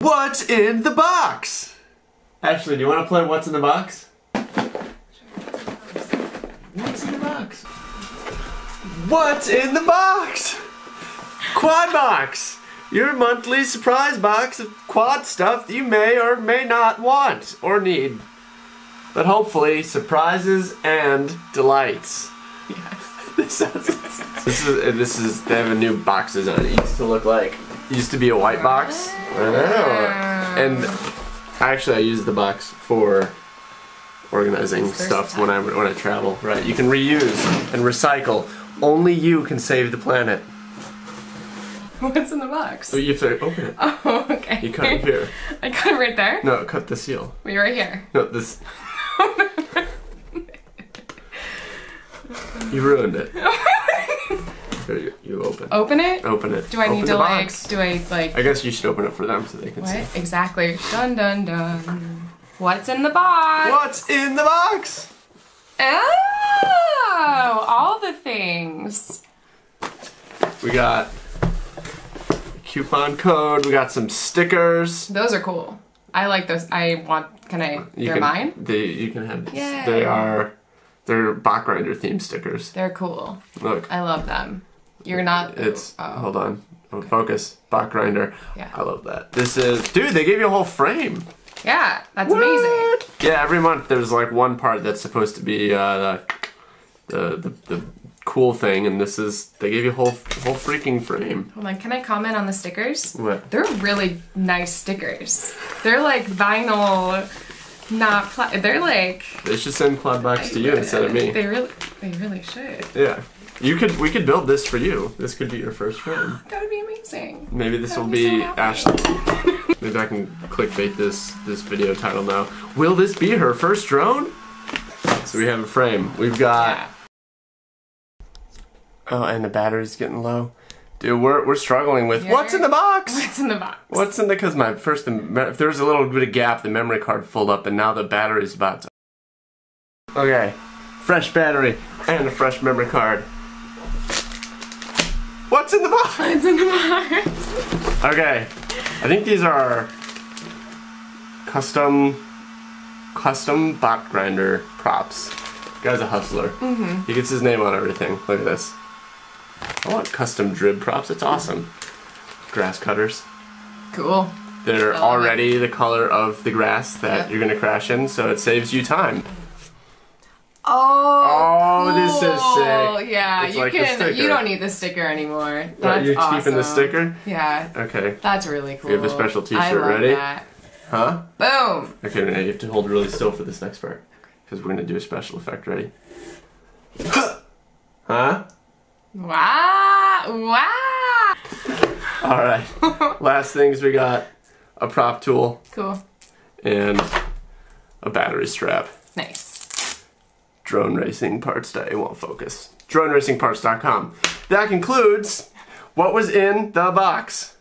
What's in the box? Ashley, do you want to play What's in the Box? What's in the box? What's in the box? Quad Box! Your monthly surprise box of quad stuff that you may or may not want or need. But hopefully, surprises and delights. Yes. This is, they have a new box design. It used to look like, it used to be a white box. I know. And actually I use the box for organizing stuff when I travel. Right, you can reuse and recycle. Only you can save the planet. What's in the box? So you have to open it. Oh, okay. You cut it here. I cut it right there? No, cut the seal. Wait, right here. No, this. You ruined it. Here, you open. Open it? Open it. Do I need to like, I guess you should open it for them so they can see. What? Exactly. Dun dun dun. What's in the box? What's in the box? Oh, all the things. We got a coupon code. We got some stickers. Those are cool. I like those. I want. Can I? They're mine. You can have. Yay. They're Bachgrinder themed stickers. They're cool. Look. I love them. You're not. Hold on. Focus. Bachgrinder. Yeah. I love that. This is. Dude, they gave you a whole frame. Yeah, that's amazing. Yeah, every month there's like one part that's supposed to be the cool thing, and this is, they gave you a whole freaking frame. Hold on, can I comment on the stickers? What? They're really nice stickers. They're like vinyl, not they're like. They should send Quad Box to you instead of me. They really should. Yeah. We could build this for you. This could be your first frame. That would be amazing. Maybe this will be so Ashley. Maybe I can clickbait this video title now. Will this be her first drone? So we have a frame. We've got. Yeah. Oh, and the battery's getting low. Dude, we're struggling with what's in the box? What's in the box? What's in the? Because if there was a little bit of gap, the memory card filled up, and now the battery's about to. Okay, fresh battery and a fresh memory card. What's in the box? What's in the box? Okay, I think these are custom Bachgrinder props. Guy's a hustler. He gets his name on everything. Look at this. I want custom drib props. It's awesome. Grass cutters. Cool. They're already the color of the grass that you're gonna crash in, so it saves you time. Oh, this is sick. Yeah, It's like the sticker. you don't need the sticker anymore. What, That's you're awesome. keeping the sticker? Yeah. Okay. That's really cool. We have a special t-shirt I love ready. That. Huh? Boom. Okay, now you have to hold really still for this next part. Because we're gonna do a special effect. Ready? Huh? Wow. Wow. Alright. Last things we got a prop tool. Cool. And a battery strap. Nice. Drone racing parts. It won't focus. DroneRacingParts.com. That concludes what was in the box.